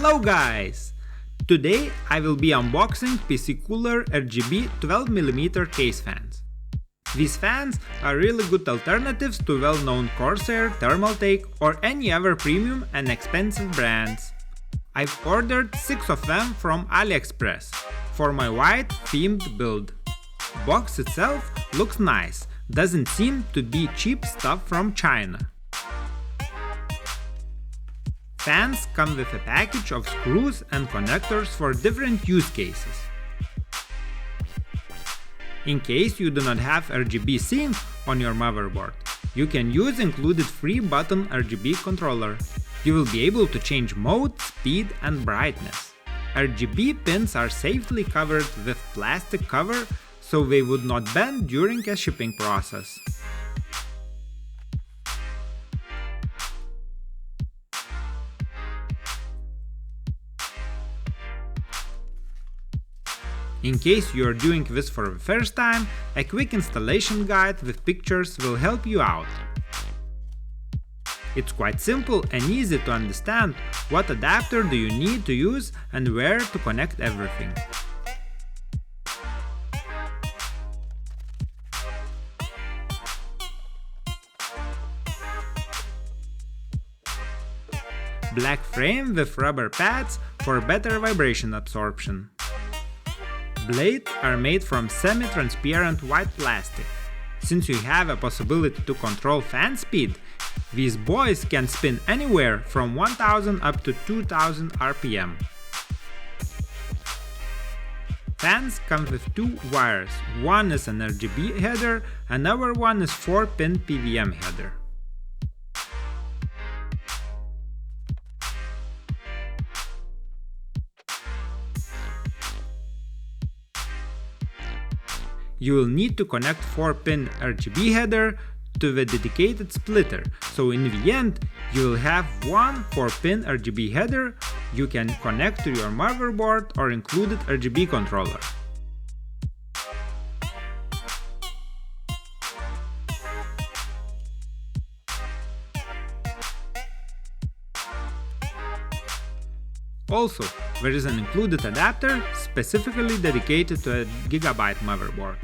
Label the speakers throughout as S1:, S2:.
S1: Hello guys! Today I will be unboxing PCCOOLER RGB 12mm case fans. These fans are really good alternatives to well-known Corsair, Thermaltake or any other premium and expensive brands. I've ordered 6 of them from AliExpress for my white themed build. Box itself looks nice, doesn't seem to be cheap stuff from China. Fans come with a package of screws and connectors for different use cases. In case you do not have RGB sync on your motherboard, you can use included 3-button RGB controller. You will be able to change mode, speed and brightness. RGB pins are safely covered with plastic cover, so they would not bend during a shipping process. In case you are doing this for the first time, a quick installation guide with pictures will help you out. It's quite simple and easy to understand what adapter do you need to use and where to connect everything. Black frame with rubber pads for better vibration absorption. Blades are made from semi-transparent white plastic. Since you have a possibility to control fan speed, these boys can spin anywhere from 1000 up to 2000 RPM. Fans come with 2 wires, one is an RGB header, another one is 4-pin PWM header. You will need to connect 4-pin RGB header to the dedicated splitter, so in the end you will have one 4-pin RGB header you can connect to your motherboard or included RGB controller. Also, there is an included adapter specifically dedicated to a Gigabyte motherboard.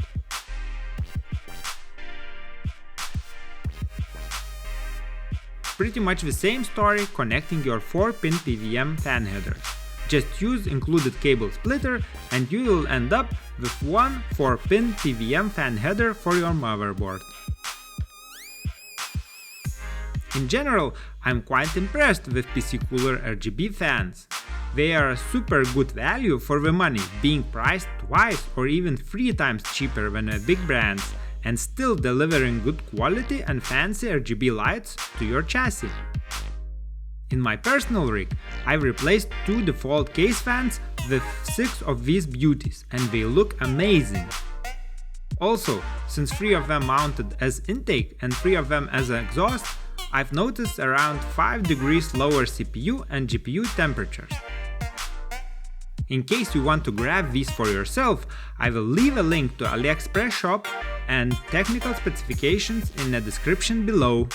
S1: Pretty much the same story connecting your 4-pin PWM fan headers. Just use included cable splitter and you will end up with one 4-pin PWM fan header for your motherboard. In general, I'm quite impressed with PCCOOLER RGB fans. They are a super good value for the money, being priced twice or even 3 times cheaper than the big brands, and still delivering good quality and fancy RGB lights to your chassis. In my personal rig, I've replaced 2 default case fans with 6 of these beauties, and they look amazing. Also, since 3 of them mounted as intake and 3 of them as exhaust, I've noticed around 5 degrees lower CPU and GPU temperatures. In case you want to grab these for yourself, I will leave a link to AliExpress shop and technical specifications in the description below.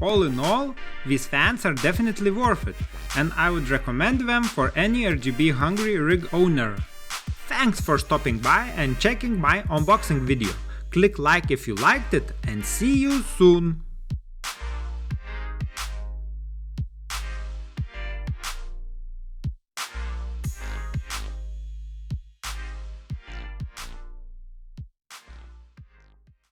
S1: All in all, these fans are definitely worth it, and I would recommend them for any RGB hungry rig owner. Thanks for stopping by and checking my unboxing video. Click like if you liked it, and see you soon!